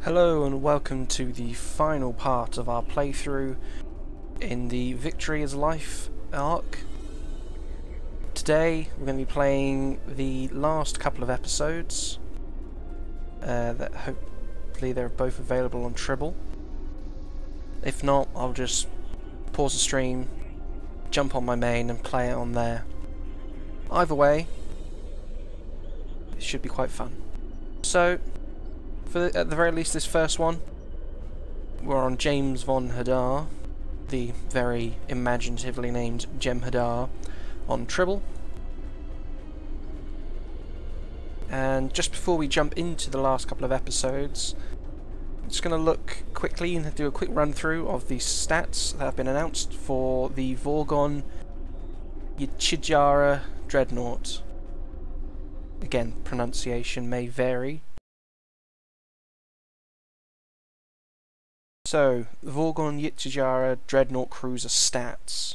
Hello and welcome to the final part of our playthrough in the Victory is Life arc. Today we're going to be playing the last couple of episodes that hopefully they're both available on Tribble. If not, I'll just pause the stream, jump on my main and play it on there. Either way, it should be quite fun. So, at the very least, this first one, we're on Jem'Hadar, the very imaginatively named Jem'Hadar, on Tribble. And just before we jump into the last couple of episodes, I'm just going to look quickly and do a quick run through of the stats that have been announced for the Vorgon Jem'Hadar Dreadnought. Again, pronunciation may vary. So, the Vorgon Jem'Hadar Dreadnought Cruiser stats.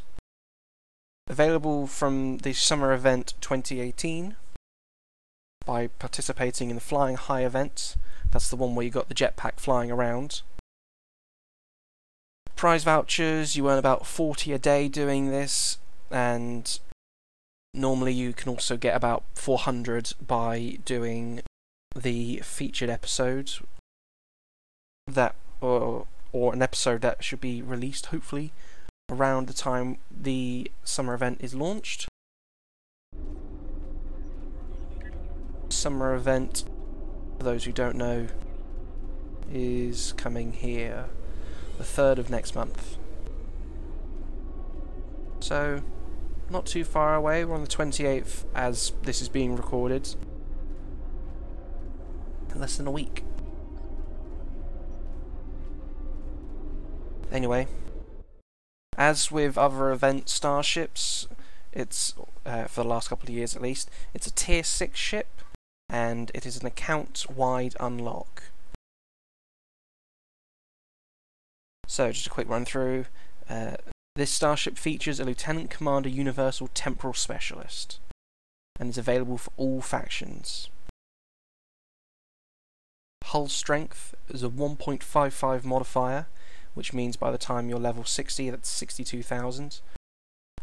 Available from the Summer Event 2018 by participating in the Flying High event. That's the one where you got the jetpack flying around. Prize vouchers, you earn about 40 a day doing this, and normally you can also get about 400 by doing the featured episode that or an episode that should be released hopefully around the time the summer event is launched. Summer event, for those who don't know, is coming here the 3rd of next month. So, not too far away. We're on the 28th as this is being recorded. Less than a week. Anyway, as with other event starships, it's, for the last couple of years at least, it's a tier 6 ship, and it is an account-wide unlock. So, just a quick run through. This starship features a Lieutenant Commander Universal Temporal Specialist, and is available for all factions. Hull strength is a 1.55 modifier, which means by the time you're level 60, that's 62,000.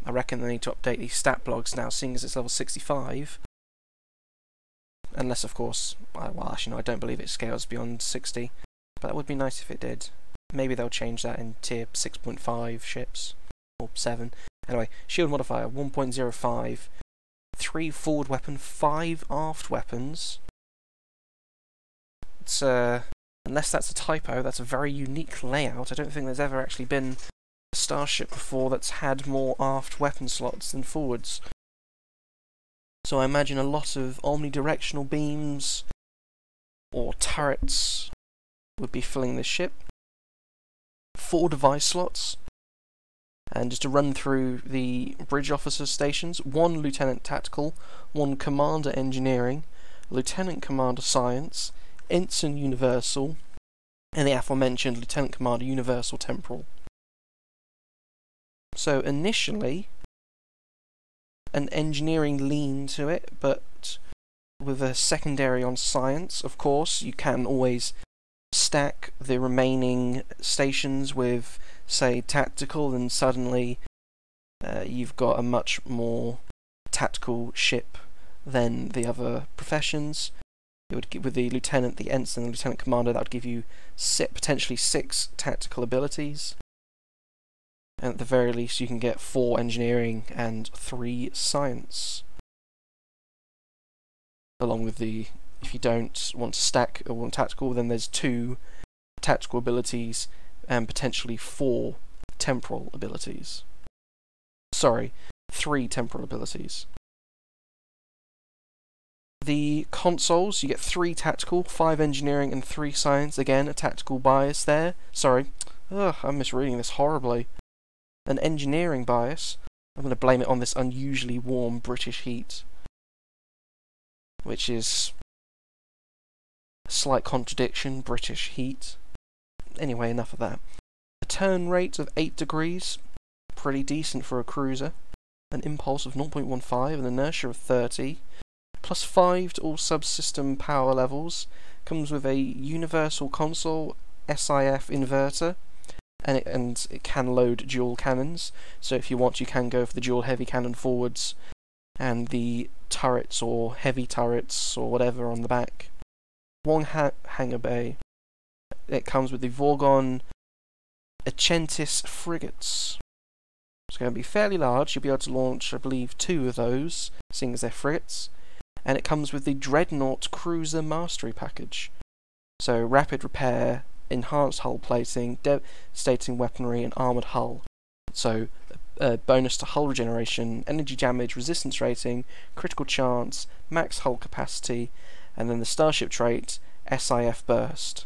I reckon they need to update these stat blogs now, seeing as it's level 65. Unless, of course, well, actually, no, I don't believe it scales beyond 60. But that would be nice if it did. Maybe they'll change that in tier 6.5 ships, or 7. Anyway, shield modifier, 1.05. 3 forward weapon, 5 aft weapons. It's, unless that's a typo, that's a very unique layout. I don't think there's ever actually been a starship before that's had more aft weapon slots than forwards. So I imagine a lot of omnidirectional beams or turrets would be filling this ship. 4 device slots. And just to run through the bridge officer stations, 1 Lieutenant Tactical, 1 Commander Engineering, Lieutenant Commander Science, Ensign Universal, and the aforementioned Lieutenant Commander Universal Temporal. So initially, an engineering lean to it, but with a secondary on science. Of course, you can always stack the remaining stations with, say, tactical, and suddenly you've got a much more tactical ship than the other professions. It would give, with the lieutenant, the ensign, and the lieutenant commander, that would give you potentially 6 tactical abilities. And at the very least, you can get 4 engineering and 3 science. Along with the, if you don't want to stack or want tactical, then there's 2 tactical abilities and potentially 4 temporal abilities. Sorry, 3 temporal abilities. The consoles, you get 3 tactical, 5 engineering, and 3 science. Again, a tactical bias there. Sorry, I'm misreading this horribly. An engineering bias. I'm going to blame it on this unusually warm British heat, which is a slight contradiction, British heat. Anyway, enough of that. A turn rate of 8 degrees, pretty decent for a cruiser. An impulse of 0.15, an inertia of 30. +5 to all subsystem power levels, Comes with a universal console SIF inverter, and it can load dual cannons. So if you want, you can go for the dual heavy cannon forwards and the turrets or heavy turrets or whatever on the back. One hangar bay. It comes with the Vorgon Achentis frigates. It's going to be fairly large. You'll be able to launch, I believe, 2 of those, seeing as they're frigates. And it comes with the Dreadnought Cruiser Mastery Package. So rapid repair, enhanced hull plating, devastating weaponry, and armoured hull. So bonus to hull regeneration, energy damage, resistance rating, critical chance, max hull capacity, and then the starship trait, SIF burst.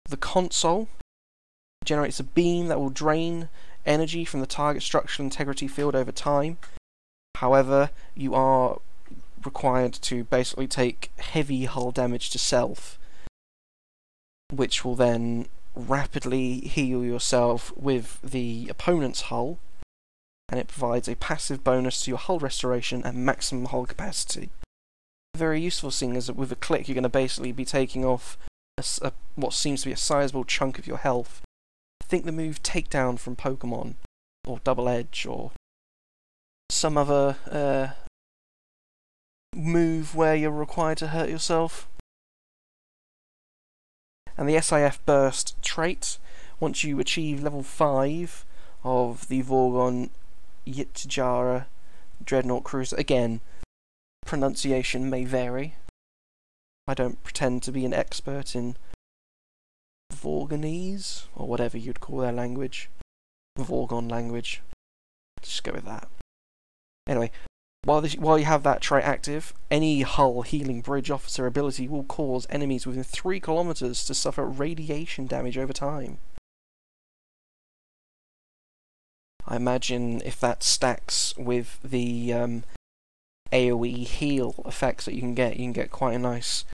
The console generates a beam that will drain energy from the target structural integrity field over time. However, you are required to basically take heavy hull damage to self, which will then rapidly heal yourself with the opponent's hull, and it provides a passive bonus to your hull restoration and maximum hull capacity. Very useful, seeing as with a click you're going to basically be taking off what seems to be a sizable chunk of your health. Think the move Takedown from Pokemon, or Double Edge, or some other move where you're required to hurt yourself. And the SIF Burst trait, once you achieve level 5 of the Vorgon Jem'Hadar Dreadnought Cruiser, again, pronunciation may vary. I don't pretend to be an expert in Vorgonese, or whatever you'd call their language. Vorgon language. Just go with that. Anyway, while you have that trait active, any hull healing bridge officer ability will cause enemies within 3 kilometers to suffer radiation damage over time. I imagine if that stacks with the AoE heal effects that you can get quite a nice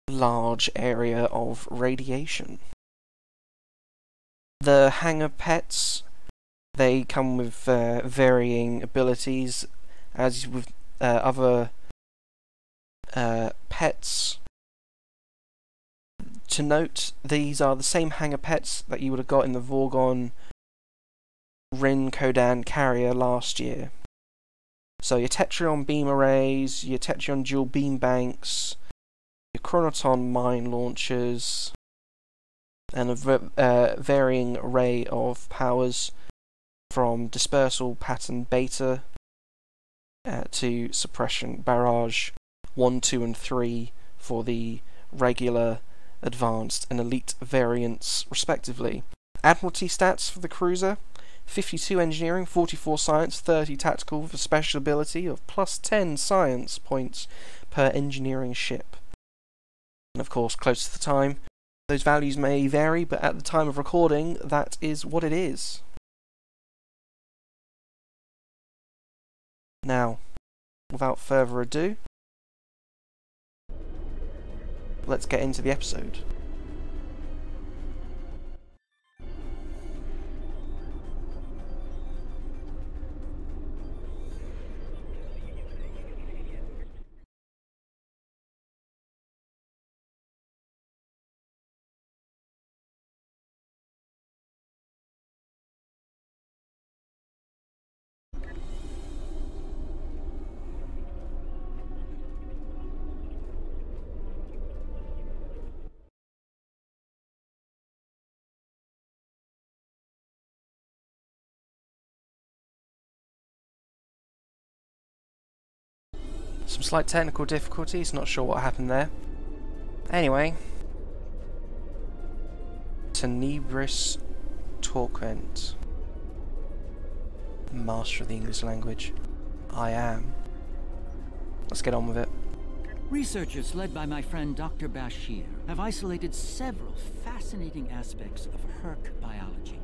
large area of radiation. The hangar pets, they come with varying abilities, as with other pets. To note, these are the same hangar pets that you would have got in the Vorgon Rin Kodan carrier last year. So your Tetrion beam arrays, your Tetrion dual beam banks, your Chronoton mine launchers, and a varying array of powers from dispersal pattern beta to suppression barrage 1, 2 and 3 for the regular, advanced and elite variants respectively. Admiralty stats for the cruiser: 52 engineering, 44 science, 30 tactical, with a special ability of plus 10 science points per engineering ship. And of course, close to the time, those values may vary, but at the time of recording, that is what it is. Now, without further ado, let's get into the episode. Some slight technical difficulties, not sure what happened there. Anyway, Tenebris Torquent, master of the English language. I am. Let's get on with it. Researchers led by my friend Dr. Bashir have isolated several fascinating aspects of Herc biology.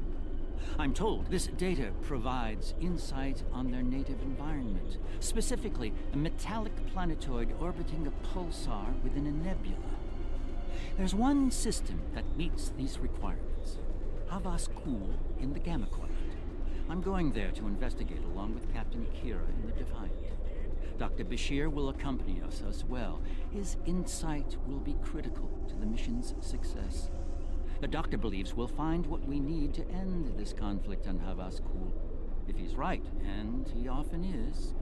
I'm told this data provides insight on their native environment, specifically a metallic planetoid orbiting a pulsar within a nebula. There's one system that meets these requirements: Havas Kul in the Gamma Quadrant. I'm going there to investigate along with Captain Kira in the Defiant. Dr. Bashir will accompany us as well. His insight will be critical to the mission's success. The doctor believes we'll find what we need to end this conflict on Havaskul. If he's right, and he often is,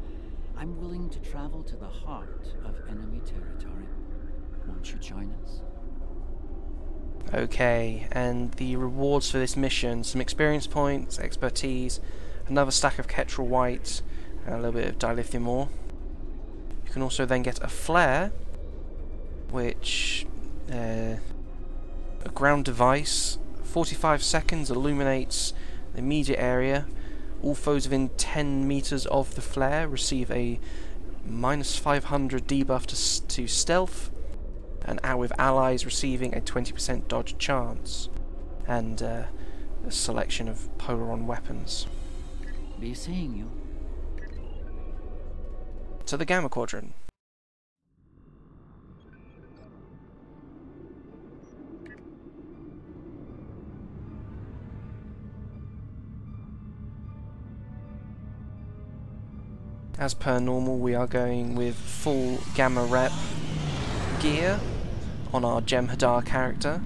I'm willing to travel to the heart of enemy territory. Won't you join us? Okay, and the rewards for this mission: some experience points, expertise, another stack of Ketrel White, and a little bit of dilithium ore. You can also then get a flare, which a ground device, 45 seconds, illuminates the immediate area. All foes within 10 meters of the flare receive a -500 debuff to stealth, and with allies receiving a 20% dodge chance, and a selection of Polaron weapons. Be seeing you. To the Gamma Quadrant. As per normal, we are going with full Gamma Rep gear on our Jem'Hadar character.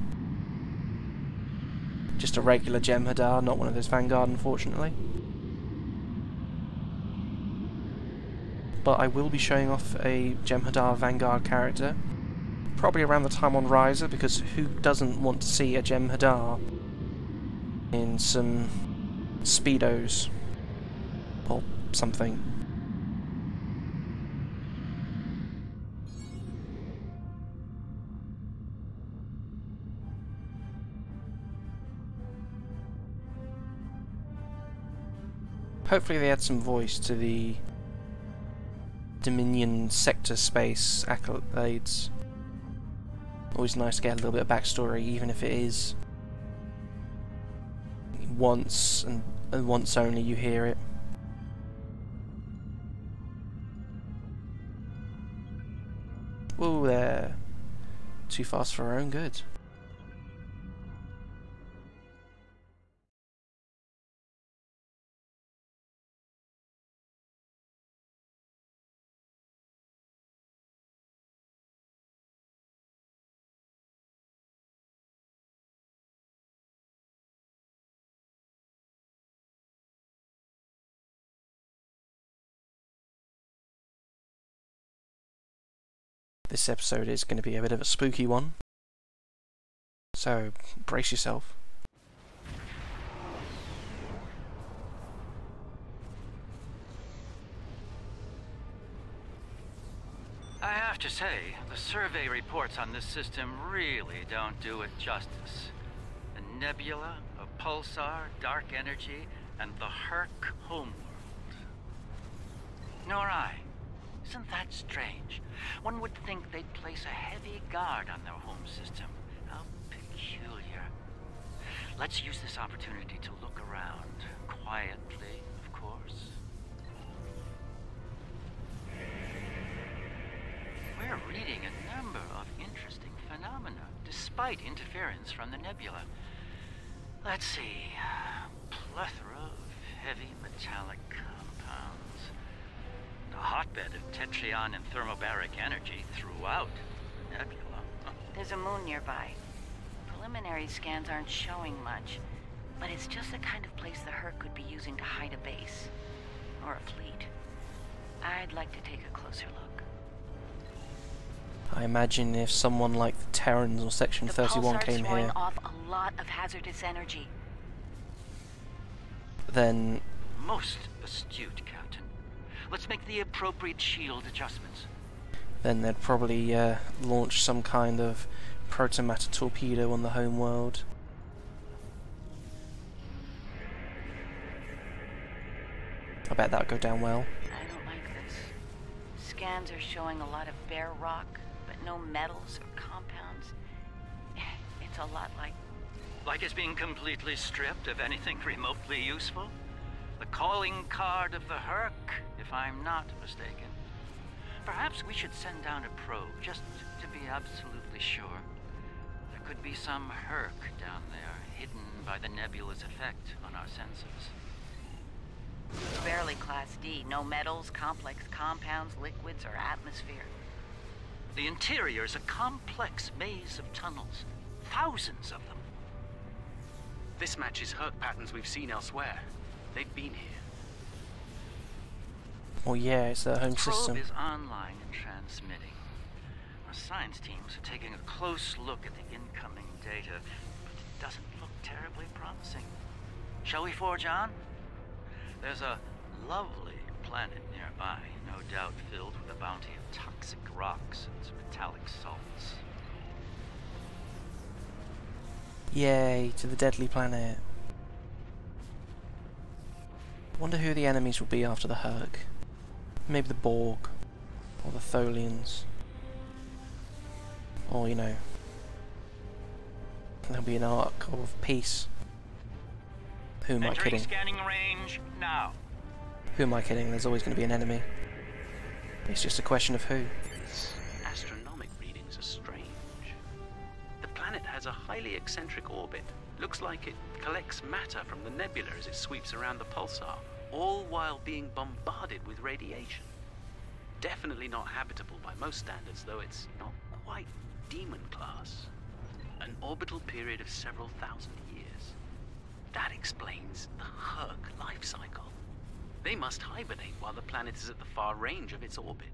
Just a regular Jem'Hadar, not one of those Vanguard, unfortunately. But I will be showing off a Jem'Hadar Vanguard character, probably around the time on Riser, because who doesn't want to see a Jem'Hadar in some Speedos or something? Hopefully they add some voice to the Dominion sector space accolades. Always nice to get a little bit of backstory, even if it is once and once only you hear it. Whoa there. Too fast for our own good. This episode is going to be a bit of a spooky one, so brace yourself. I have to say, the survey reports on this system really don't do it justice. A nebula, a pulsar, dark energy, and the Herc homeworld. Nor I. Isn't that strange? One would think they'd place a heavy guard on their home system. How peculiar. Let's use this opportunity to look around. Quietly, of course. We're reading a number of interesting phenomena, despite interference from the nebula. Let's see. Plethora of heavy metallic compounds. A hotbed of tetryon and thermobaric energy throughout the nebula. There's a moon nearby. Preliminary scans aren't showing much, but it's just the kind of place the Herc could be using to hide a base. Or a fleet. I'd like to take a closer look. I imagine if someone like the Terrans or Section 31 came throwing here, off a lot of hazardous energy. then Most astute, Captain. Let's make the appropriate shield adjustments. they'd probably launch some kind of protomatter torpedo on the home world. I bet that'd go down well. I don't like this. Scans are showing a lot of bare rock, but no metals or compounds. It's a lot like... Like it's being completely stripped of anything remotely useful? The calling card of the Herc, if I'm not mistaken. Perhaps we should send down a probe, just to be absolutely sure. There could be some Herc down there, hidden by the nebula's effect on our senses. Barely Class D. No metals, complex compounds, liquids, or atmosphere. The interior is a complex maze of tunnels. Thousands of them. This matches Herc patterns we've seen elsewhere. They've been here. Well, yeah, it's their home Probe system. is online and transmitting. Our science teams are taking a close look at the incoming data, but it doesn't look terribly promising. Shall we forge on? There's a lovely planet nearby, no doubt filled with a bounty of toxic rocks and metallic salts. Yay, to the deadly planet. Wonder who the enemies will be after the Herc. Maybe the Borg, or the Tholians. Or, you know, there'll be an arc of peace. Who am I Entering kidding? scanning range now. Who am I kidding? There's always going to be an enemy. It's just a question of who. Astronomic readings are strange. The planet has a highly eccentric orbit. Looks like it collects matter from the nebula as it sweeps around the pulsar, all while being bombarded with radiation. Definitely not habitable by most standards, though it's not quite demon class. An orbital period of several thousand years. That explains the Herc life cycle. They must hibernate while the planet is at the far range of its orbit.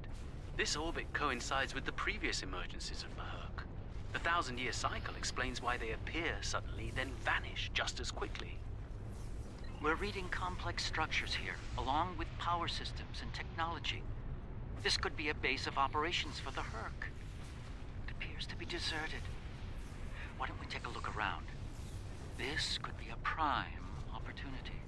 This orbit coincides with the previous emergencies of the Herc. The 1,000-year cycle explains why they appear suddenly, then vanish just as quickly. We're reading complex structures here, along with power systems and technology. This could be a base of operations for the Herc. It appears to be deserted. Why don't we take a look around? This could be a prime opportunity.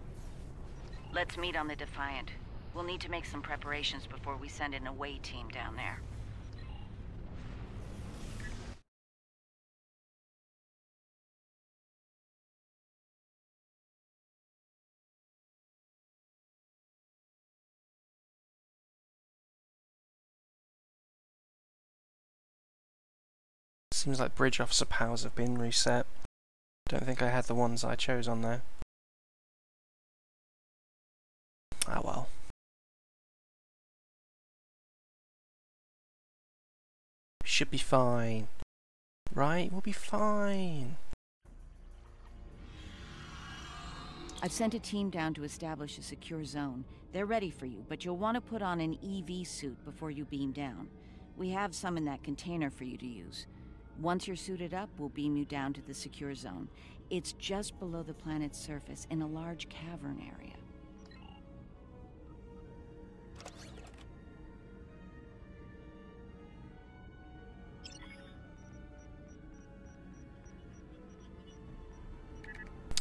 Let's meet on the Defiant. We'll need to make some preparations before we send an away team down there. Seems like bridge officer powers have been reset. Don't think I had the ones I chose on there. Ah well. Should be fine. Right? We'll be fine. I've sent a team down to establish a secure zone. They're ready for you, but you'll want to put on an EV suit before you beam down. We have some in that container for you to use. Once you're suited up, we'll beam you down to the secure zone. It's just below the planet's surface in a large cavern area.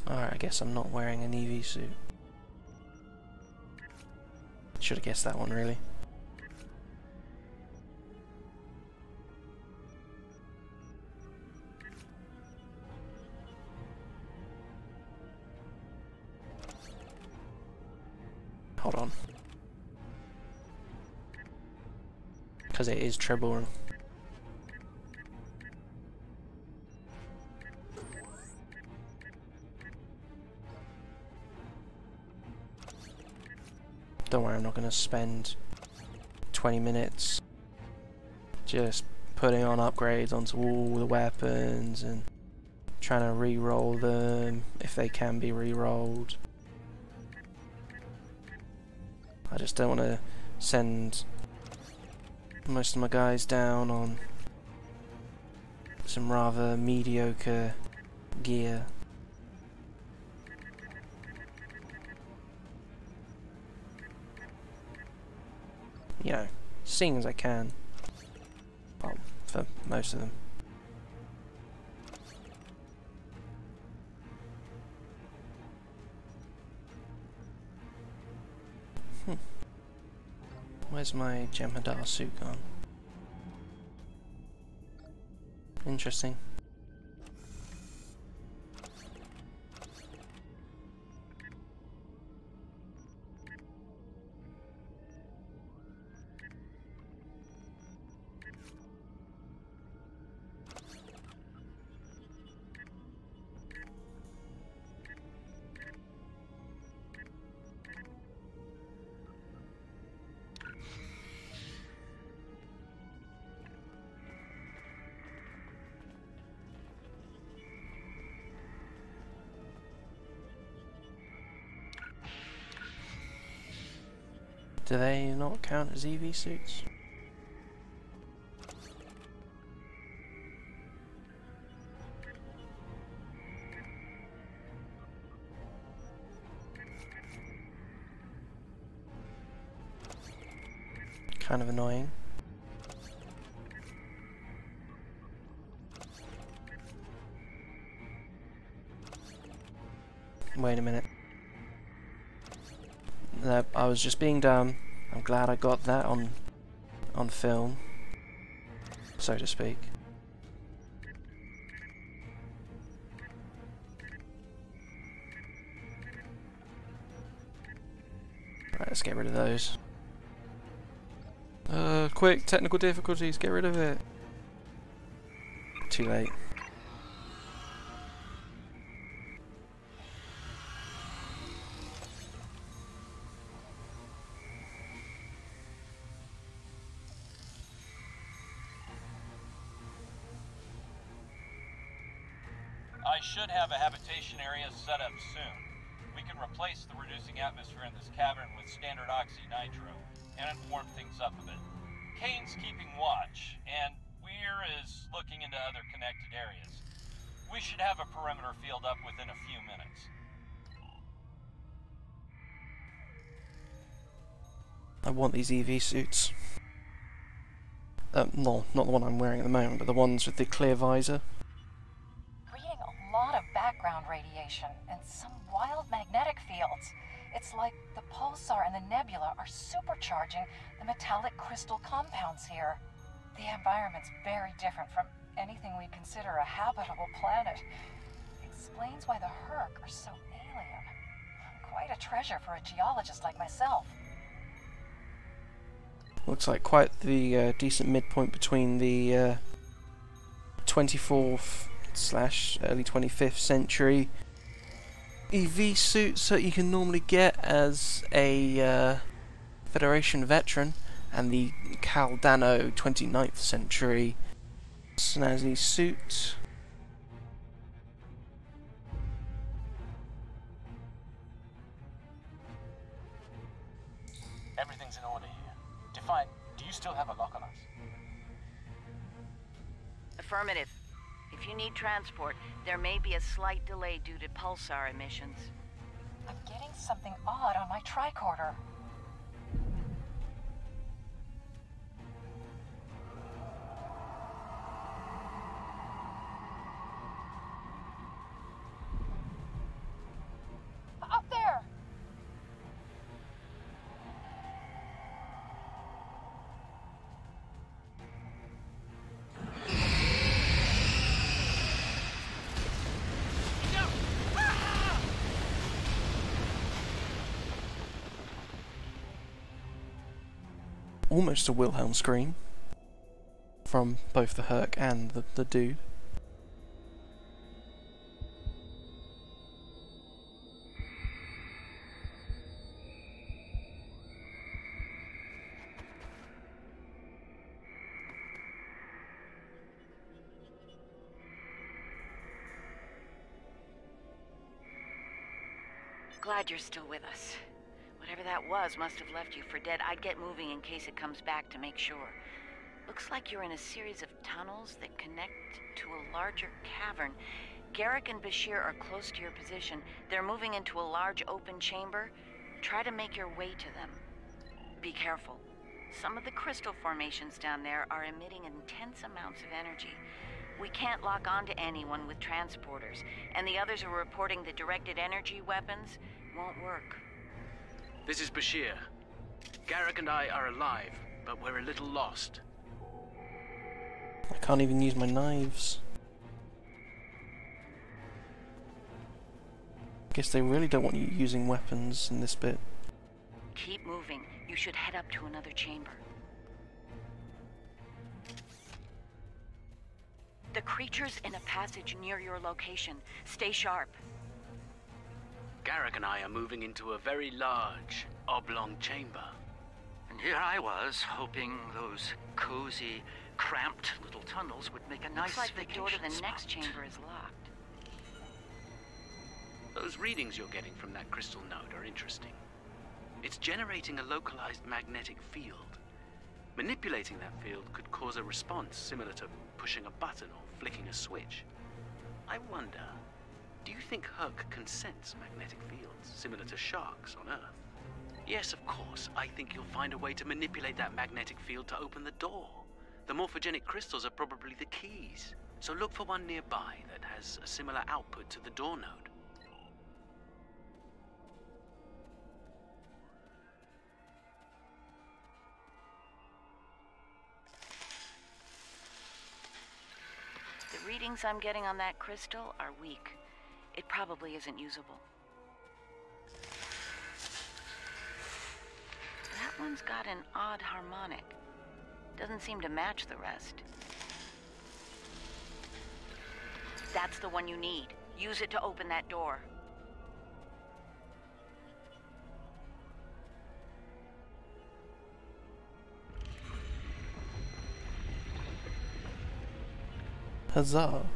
Alright, I guess I'm not wearing an EV suit. Should have guessed that one, really. Hold on. Because it is Tribble. Don't worry, I'm not going to spend 20 minutes just putting on upgrades onto all the weapons and trying to re-roll them if they can be re-rolled. I just don't want to send most of my guys down on some rather mediocre gear. You know, seeing as I can. Well, for most of them. Where's my Jem'Hadar suit gone? Interesting. Do they not count as EV suits? Kind of annoying. Wait a minute. No, I was just being dumb. I'm glad I got that on film, so to speak. Right, let's get rid of those. Quick, technical difficulties, get rid of it. Too late. I should have a habitation area set up soon. We can replace the reducing atmosphere in this cavern with standard oxy-nitro, and warm things up a bit. Kane's keeping watch, and Weir is looking into other connected areas. We should have a perimeter field up within a few minutes. I want these EV suits. No, not the one I'm wearing at the moment, but the ones with the clear visor. Reading a lot of background radiation and some wild magnetic fields. It's like the pulsar and the nebula are supercharging the metallic crystal compounds here. The environment's very different from anything we consider a habitable planet. Explains why the Herc are so alien. Quite a treasure for a geologist like myself. Looks like quite the decent midpoint between the 24th / early 25th century EV suits that you can normally get as a Federation veteran, and the Caldano 29th century snazzy suit. Everything's in order here. Define, do you still have a lock on us? Affirmative. If you need transport, there may be a slight delay due to pulsar emissions. I'm getting something odd on my tricorder. Up there! Almost a Wilhelm scream from both the Herc and the dude. Glad you're still with us. Whatever that was must have left you for dead. I'd get moving in case it comes back to make sure. Looks like you're in a series of tunnels that connect to a larger cavern. Garrick and Bashir are close to your position. They're moving into a large open chamber. Try to make your way to them. Be careful. Some of the crystal formations down there are emitting intense amounts of energy. We can't lock onto anyone with transporters, and the others are reporting that directed energy weapons won't work. This is Bashir. Garrick and I are alive, but we're a little lost. I can't even use my knives. Guess they really don't want you using weapons in this bit. Keep moving. You should head up to another chamber. The creature's in a passage near your location. Stay sharp. Garrick and I are moving into a very large, oblong chamber. And here I was, hoping those cozy, cramped little tunnels would make a nice Looks like the door to vacation the next spot. chamber is locked. Those readings you're getting from that crystal node are interesting. It's generating a localized magnetic field. Manipulating that field could cause a response similar to pushing a button or flicking a switch. I wonder, do you think Herc can sense magnetic fields similar to sharks on Earth? Yes, of course. I think you'll find a way to manipulate that magnetic field to open the door. The morphogenic crystals are probably the keys, so look for one nearby that has a similar output to the door node. The readings I'm getting on that crystal are weak. It probably isn't usable. That one's got an odd harmonic. Doesn't seem to match the rest. That's the one you need. Use it to open that door. Huzzah.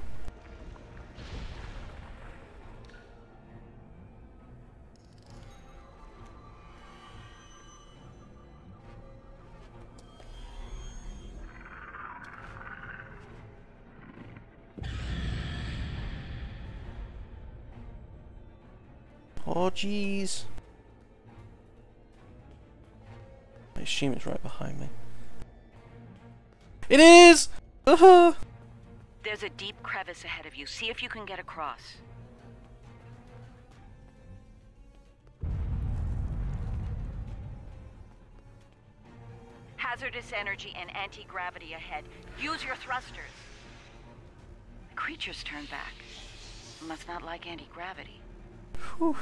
Oh, jeez. I assume it's right behind me. It is! There's a deep crevice ahead of you. See if you can get across. Hazardous energy and anti-gravity ahead. Use your thrusters. The creature's turned back. Must not like anti-gravity. Whew.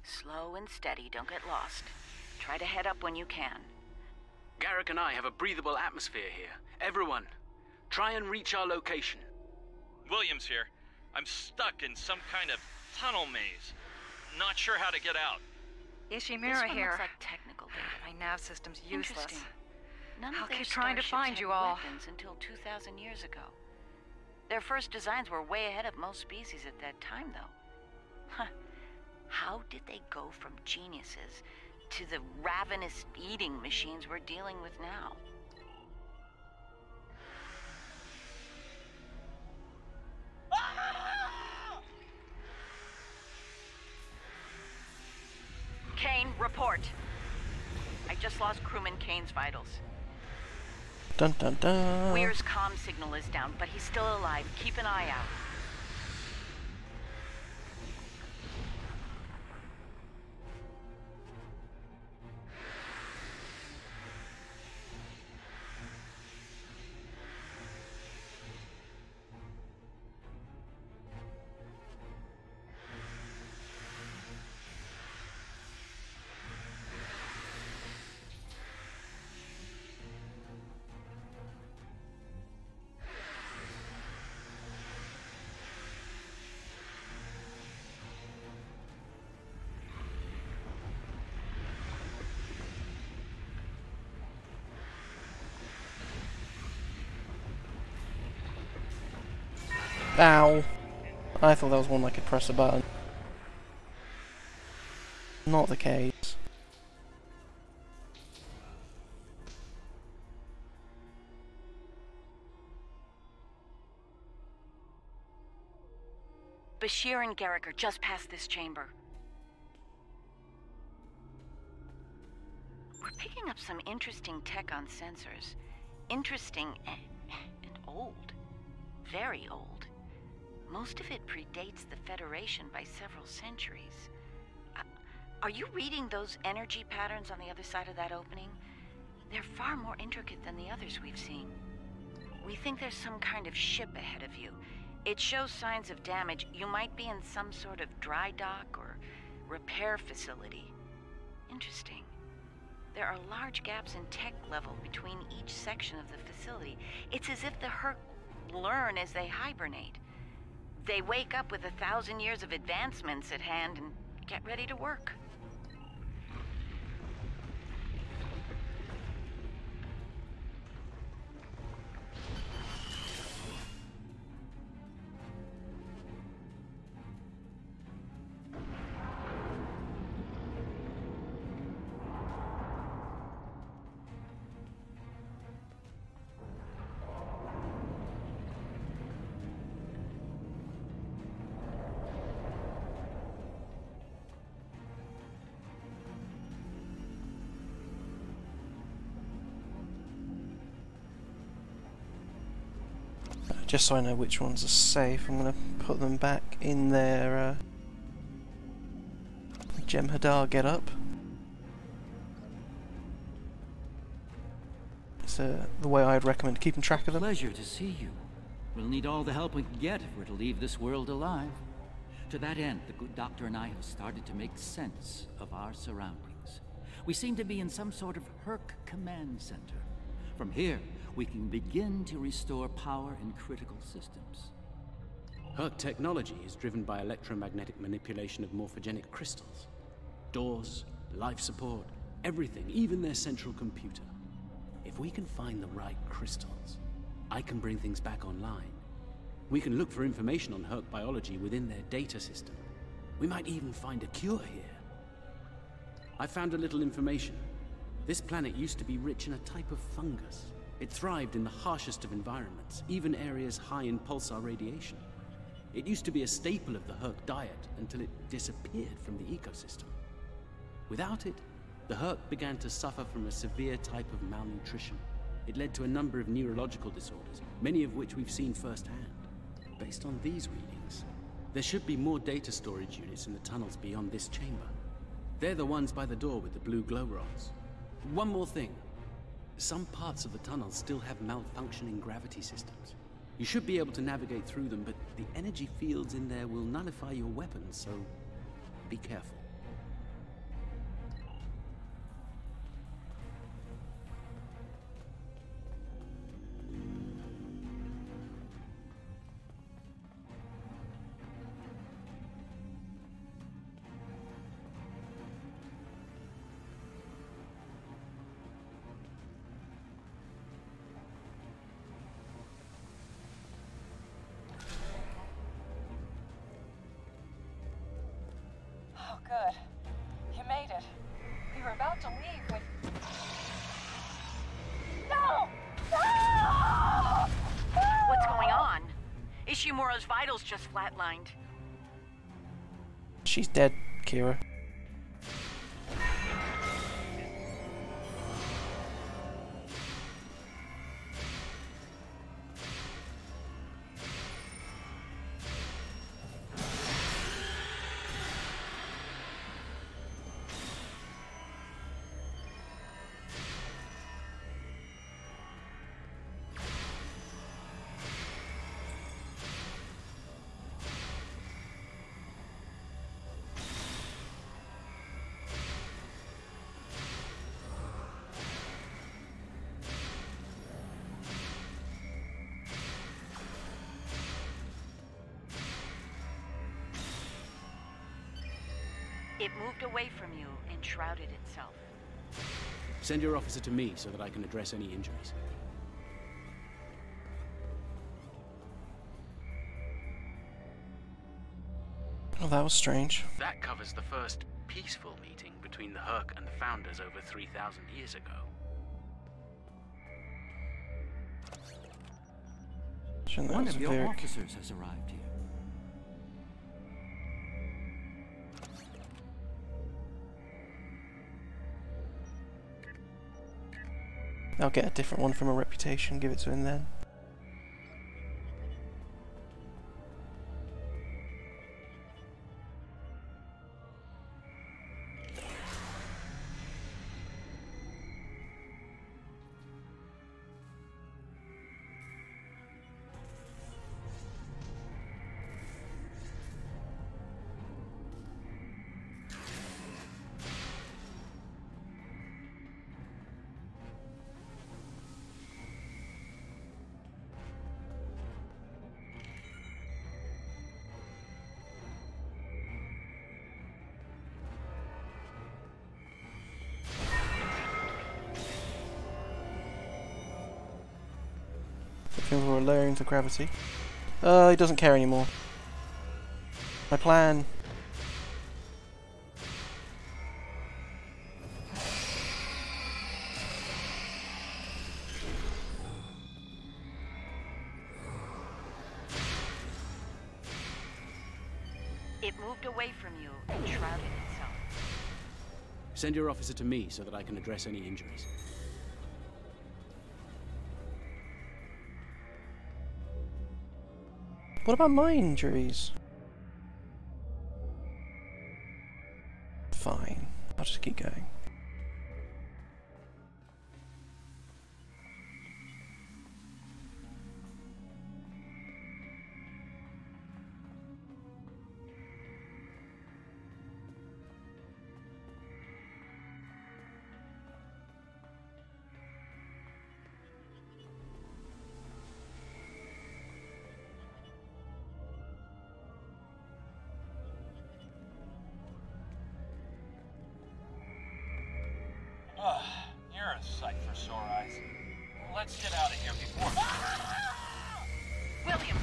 Slow and steady, don't get lost. Try to head up when you can. Garrick and I have a breathable atmosphere here. Everyone, try and reach our location. Williams here. I'm stuck in some kind of tunnel maze. Not sure how to get out. This Ishimura one here. looks like technical data. My nav system's useless. Interesting. None I'll of their keep trying to starships find had you all. weapons until 2,000 years ago. Their first designs were way ahead of most species at that time, though. Huh. How did they go from geniuses to the ravenous eating machines we're dealing with now? Kane, report. I just lost crewman Kane's vitals. Dun dun dun. Weir's comm signal is down, but he's still alive. Keep an eye out. Ow. I thought that was one I could press a button. Not the case. Bashir and Garrick are just past this chamber. We're picking up some interesting tech on sensors. Interesting and old. Very old. Most of it predates the Federation by several centuries. Are you reading those energy patterns on the other side of that opening? They're far more intricate than the others we've seen. We think there's some kind of ship ahead of you. It shows signs of damage. You might be in some sort of dry dock or repair facility. Interesting. There are large gaps in tech level between each section of the facility. It's as if the Herc learn as they hibernate. They wake up with 1,000 years of advancements at hand and get ready to work. Just so I know which ones are safe, I'm going to put them back in their Jem'Hadar get-up. It's the way I'd recommend keeping track of them. Pleasure to see you. We'll need all the help we can get if we're to leave this world alive. To that end, the good doctor and I have started to make sense of our surroundings. We seem to be in some sort of Herc command center. From here, we can begin to restore power in critical systems. Herc technology is driven by electromagnetic manipulation of morphogenic crystals. Doors, life support, everything, even their central computer. If we can find the right crystals, I can bring things back online. We can look for information on Herc biology within their data system. We might even find a cure here. I found a little information. This planet used to be rich in a type of fungus. It thrived in the harshest of environments, even areas high in pulsar radiation. It used to be a staple of the Herc diet until it disappeared from the ecosystem. Without it, the Herc began to suffer from a severe type of malnutrition. It led to a number of neurological disorders, many of which we've seen firsthand. Based on these readings, there should be more data storage units in the tunnels beyond this chamber. They're the ones by the door with the blue glow rods. One more thing. Some parts of the tunnel still have malfunctioning gravity systems. You should be able to navigate through them, but the energy fields in there will nullify your weapons, so be careful. Good. You made it. We were about to leave with... No! No! What's going on? Ishimura's vitals just flatlined. She's dead, Kira. It moved away from you and shrouded itself. Send your officer to me so that I can address any injuries. Oh, that was strange. That covers the first peaceful meeting between the Herc and the Founders over 3,000 years ago. Shouldn't that One was of your very... officers has arrived here. I'll get a different one from a reputation, give it to him then. for lowering to gravity. He doesn't care anymore. My plan. It moved away from you and shrouded itself. Send your officer to me so that I can address any injuries. What about my injuries? Fine. I'll just keep going. You're a sight for sore eyes. Let's get out of here before... William!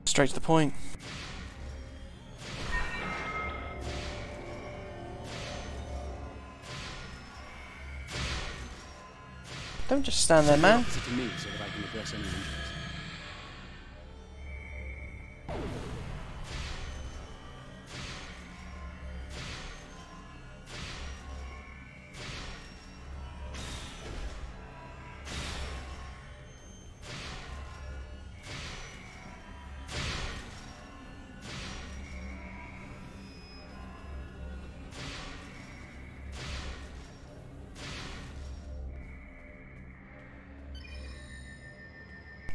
Straight to the point. Don't just stand there, Send your man. officer to me so that I can address any injuries.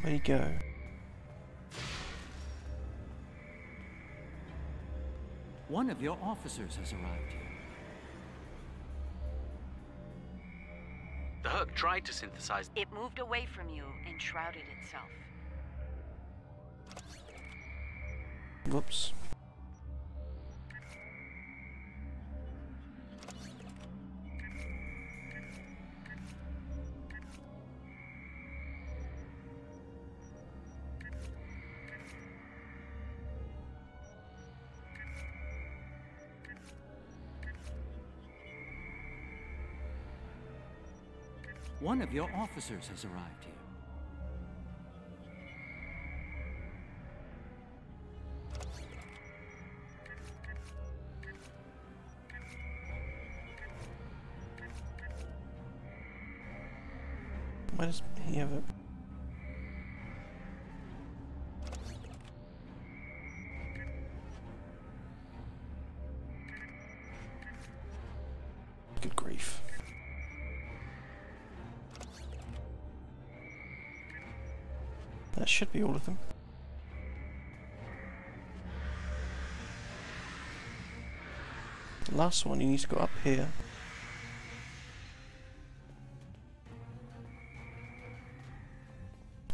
Where'd he go? One of your officers has arrived here. The Herc tried to synthesize. It moved away from you and shrouded itself. Whoops. One of your officers has arrived here. Why does he have a... Good grief. That should be all of them. The last one, you need to go up here.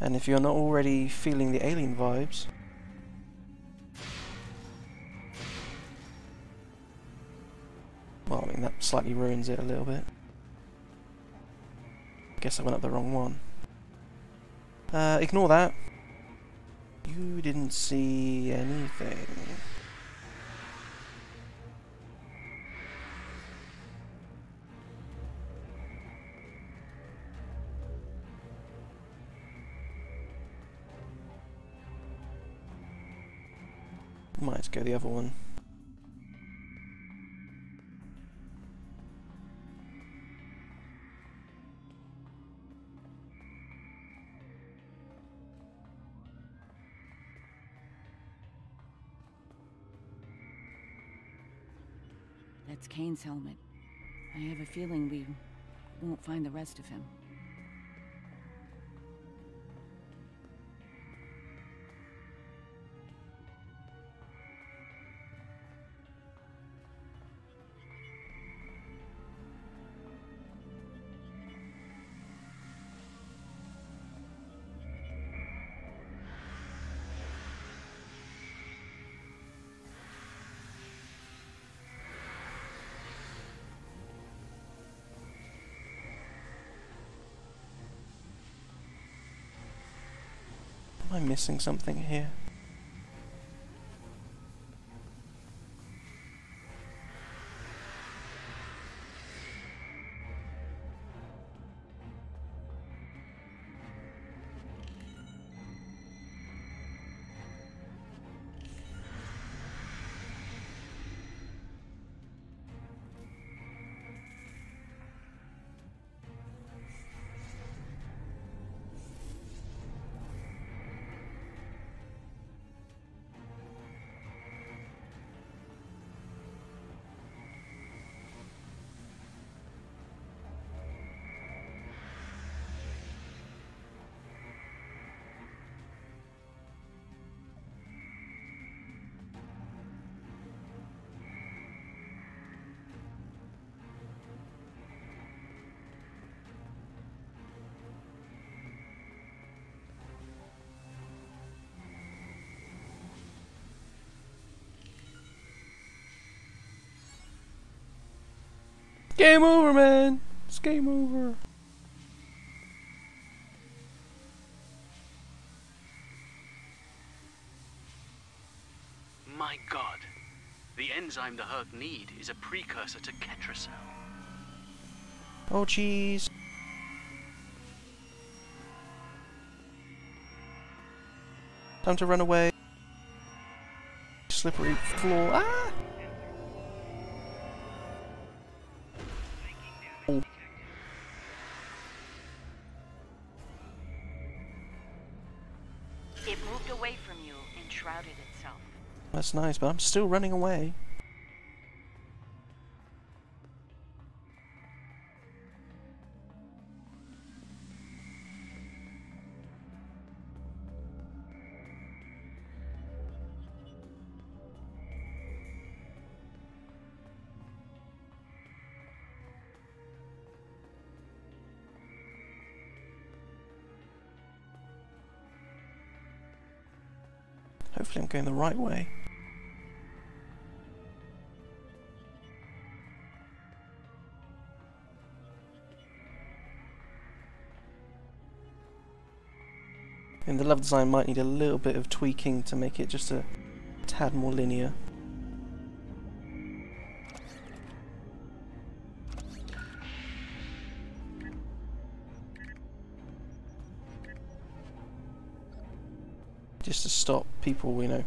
And if you're not already feeling the alien vibes, well, I mean, that slightly ruins it a little bit. I guess I went up the wrong one. Ignore that. You didn't see anything. Might go the other one. That's Kane's helmet. I have a feeling we won't find the rest of him. Am I missing something here? Game over, man! It's game over. My god. The enzyme the Herc need is a precursor to Ketracel. Oh, jeez. Time to run away. Slippery floor. Ah! Oh. It moved away from you and shrouded itself. That's nice, but I'm still running away. Hopefully I'm going the right way. And the level design might need a little bit of tweaking to make it just a tad more linear. Just to stop people, you know,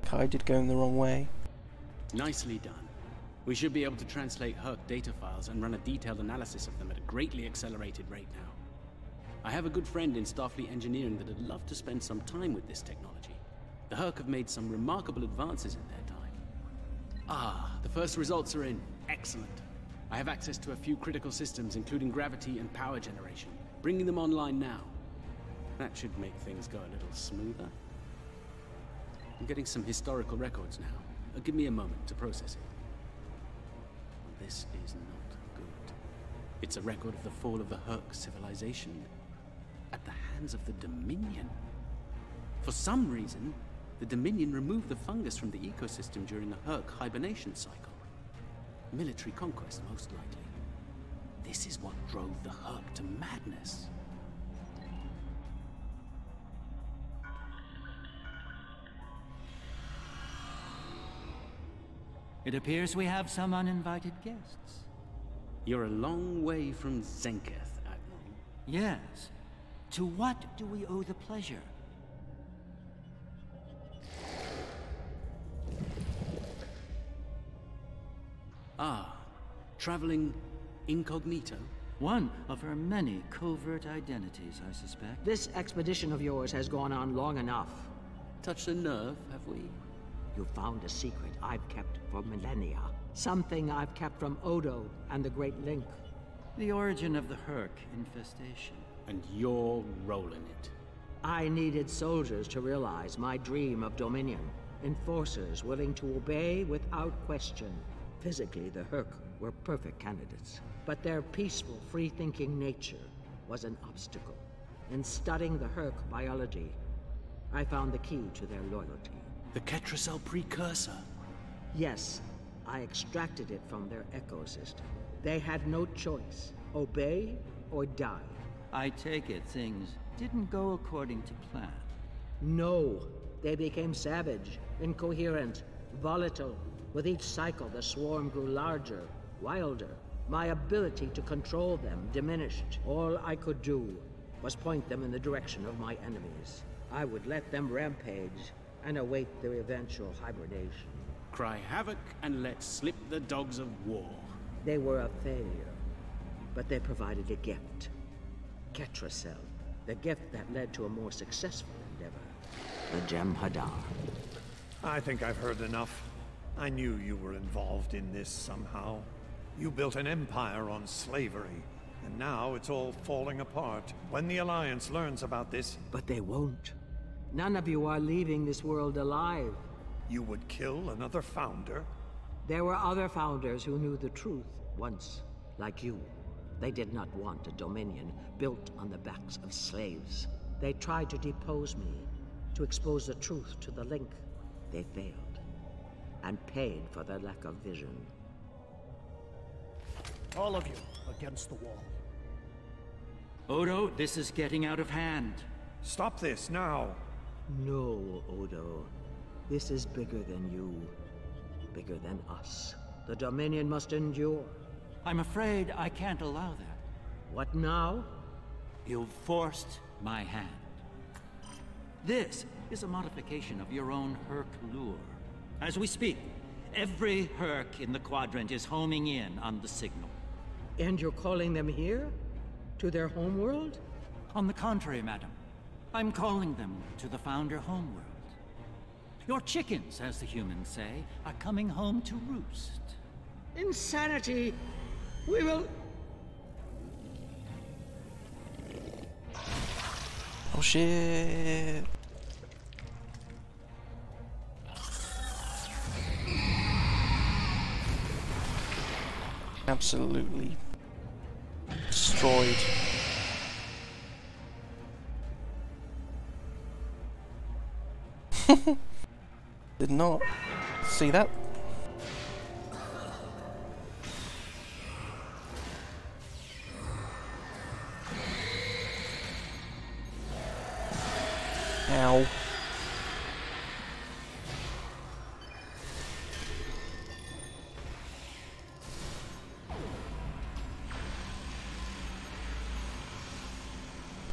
guided going the wrong way. Nicely done. We should be able to translate Herc data files and run a detailed analysis of them at a greatly accelerated rate now. I have a good friend in Starfleet engineering that would love to spend some time with this technology. The Herc have made some remarkable advances in their time. Ah, the first results are in. Excellent. I have access to a few critical systems, including gravity and power generation. Bringing them online now. That should make things go a little smoother. I'm getting some historical records now. Give me a moment to process it. This is not good. It's a record of the fall of the Herc civilization at the hands of the Dominion. For some reason, the Dominion removed the fungus from the ecosystem during the Herc hibernation cycle. Military conquest, most likely. This is what drove the Herc to madness. It appears we have some uninvited guests. You're a long way from Zenketh, Admiral. Yes. To what do we owe the pleasure? Ah, traveling incognito? One of her many covert identities, I suspect. This expedition of yours has gone on long enough. Touched a nerve, have we? You found a secret I've kept for millennia. Something I've kept from Odo and the Great Link. The origin of the Herc infestation. And you're rolling it. I needed soldiers to realize my dream of dominion. Enforcers willing to obey without question. Physically, the Herc were perfect candidates. But their peaceful, free-thinking nature was an obstacle. In studying the Herc biology, I found the key to their loyalty. The Ketracel precursor? Yes, I extracted it from their ecosystem. They had no choice. Obey or die. I take it things didn't go according to plan. No. They became savage, incoherent, volatile. With each cycle, the swarm grew larger, wilder. My ability to control them diminished. All I could do was point them in the direction of my enemies. I would let them rampage and await their eventual hibernation. Cry havoc and let slip the dogs of war. They were a failure, but they provided a gift. Ketracel, the gift that led to a more successful endeavor. The Jem'Hadar. I think I've heard enough. I knew you were involved in this somehow. You built an empire on slavery, and now it's all falling apart. When the Alliance learns about this... But they won't. None of you are leaving this world alive. You would kill another founder? There were other founders who knew the truth once, like you. They did not want a dominion built on the backs of slaves. They tried to depose me, to expose the truth to the Link. They failed, and paid for their lack of vision. All of you, against the wall. Odo, this is getting out of hand. Stop this, now! No, Odo. This is bigger than you. Bigger than us. The Dominion must endure. I'm afraid I can't allow that. What now? You've forced my hand. This is a modification of your own Herc lure. As we speak, every Herc in the Quadrant is homing in on the signal. And you're calling them here? To their homeworld? On the contrary, madam. I'm calling them to the Founder homeworld. Your chickens, as the humans say, are coming home to roost. Insanity! We will... Oh shit! Absolutely destroyed. Did not see that. Ow.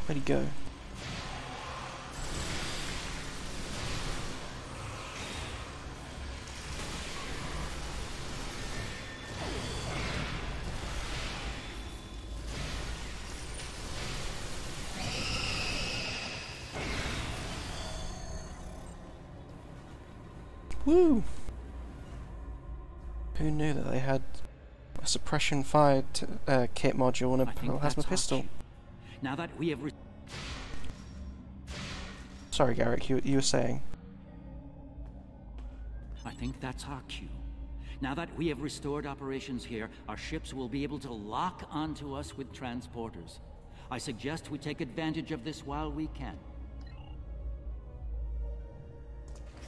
Where'd he go? Woo! Who knew that they had a suppression fire kit module and a plasma pistol? Now that we have Sorry, Garrick, you were saying? I think that's our cue. Now that we have restored operations here, our ships will be able to lock onto us with transporters. I suggest we take advantage of this while we can.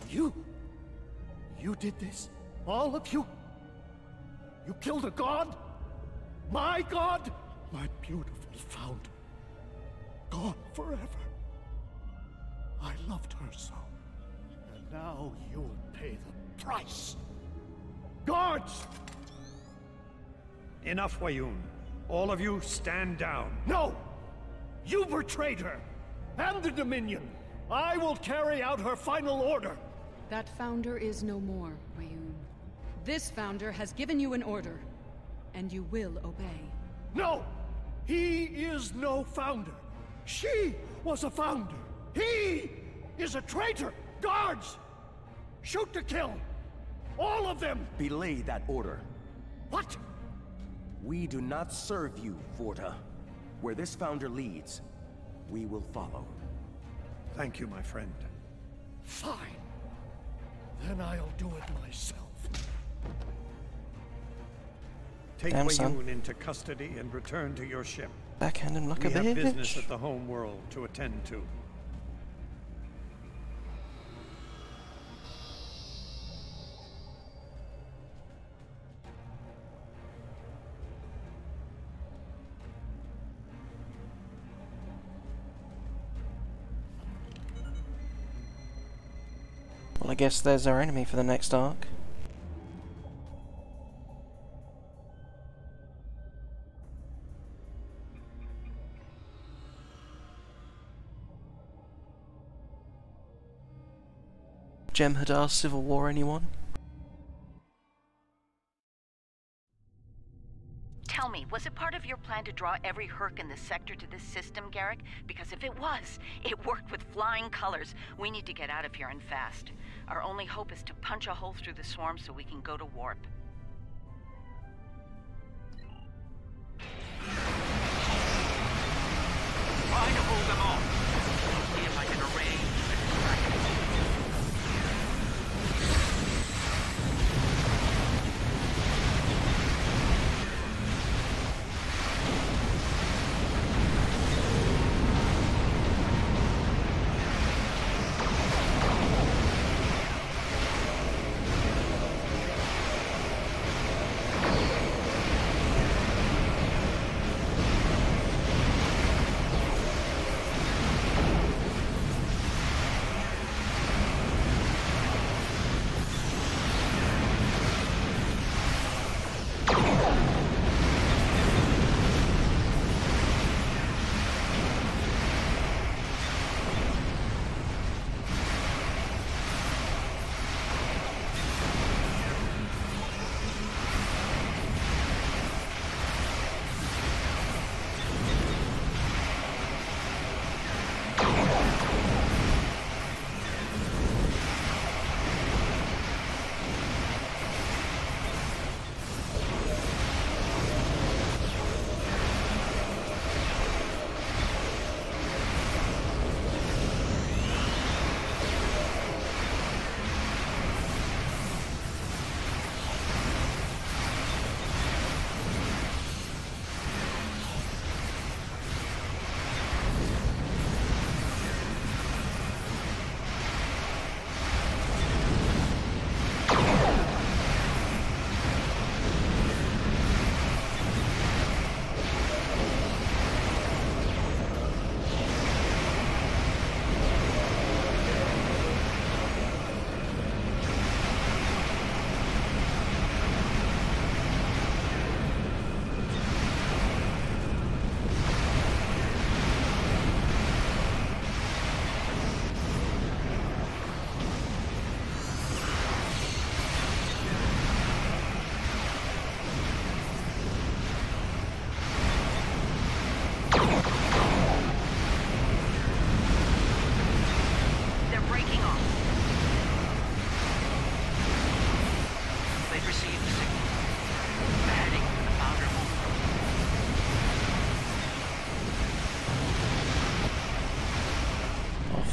You did this? All of you? You killed a god? My god? My beautiful founder. Gone forever. I loved her so. And now you'll pay the price. Guards! Enough, Wayun. All of you, stand down. No! You betrayed her! And the Dominion! I will carry out her final order! That founder is no more, Wayun. This founder has given you an order, and you will obey. No! He is no founder. She was a founder. He is a traitor! Guards! Shoot to kill! All of them! Belay that order. What? We do not serve you, Vorta. Where this founder leads, we will follow. Thank you, my friend. Fine. Then I'll do it myself. Take Damn, Wayun son. into custody and return to your ship. Backhand him like a We have bitch. business at the home world to attend to. Well, I guess there's our enemy for the next arc. Jem'Hadar Civil War, anyone? Tell me, was it part of your plan to draw every Herc in this sector to this system, Garrick? Because if it was, it worked with flying colors. We need to get out of here and fast. Our only hope is to punch a hole through the swarm so we can go to warp. Try to hold them off. See if I can arrange the distraction.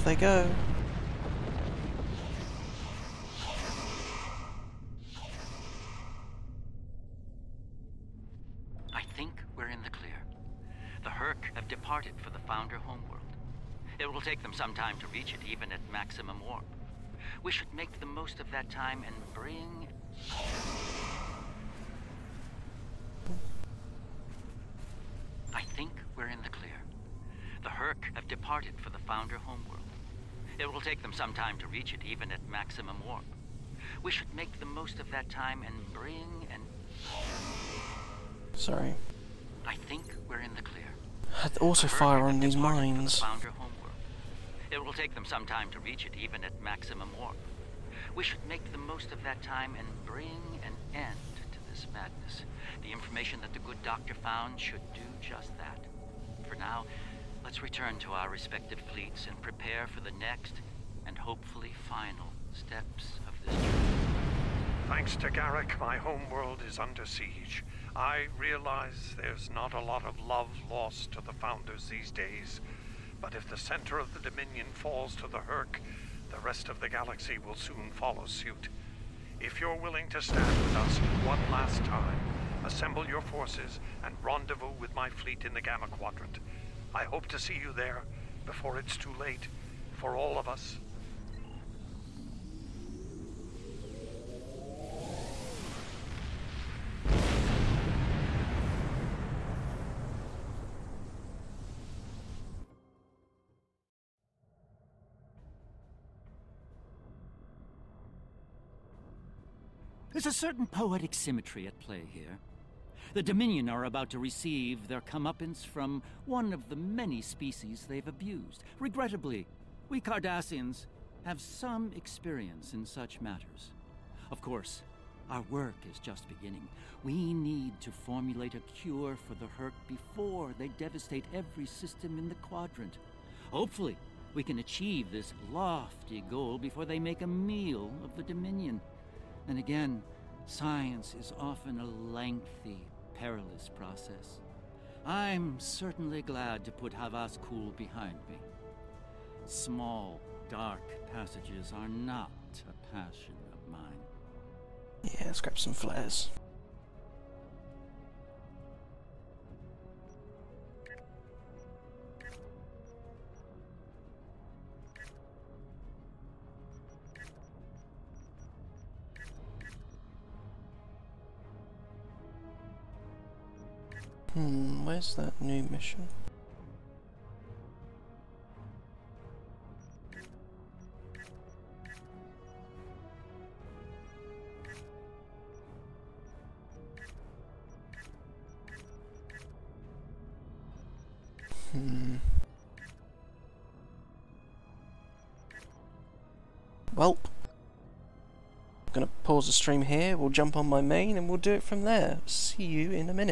They go. I think we're in the clear. The Herc have departed for the Founder homeworld. It will take them some time to reach it, even at maximum warp. We should make the most of that time and bring... I think we're in the clear. The Herc have departed for the Founder homeworld. It will take them some time to reach it, even at maximum warp. We should make the most of that time and bring an... Sorry. I think we're in the clear. Had auto fire on these mines. It will take them some time to reach it, even at maximum warp. We should make the most of that time and bring an end to this madness. The information that the good doctor found should do just that. For now, let's return to our respective fleets and prepare for the next, and hopefully final, steps of this journey. Thanks to Garrick, my homeworld is under siege. I realize there's not a lot of love lost to the Founders these days, but if the center of the Dominion falls to the Herc, the rest of the galaxy will soon follow suit. If you're willing to stand with us one last time, assemble your forces and rendezvous with my fleet in the Gamma Quadrant. I hope to see you there before it's too late for all of us. There's a certain poetic symmetry at play here. The Dominion are about to receive their comeuppance from one of the many species they've abused. Regrettably, we Cardassians have some experience in such matters. Of course, our work is just beginning. We need to formulate a cure for the Herc before they devastate every system in the Quadrant. Hopefully, we can achieve this lofty goal before they make a meal of the Dominion. And again, science is often a lengthy, perilous process. I'm certainly glad to put Havas Kul behind me. Small, dark passages are not a passion of mine. Yeah, let's grab some flares. Where's that new mission? Welp. I'm gonna pause the stream here, we'll jump on my main and we'll do it from there. See you in a minute.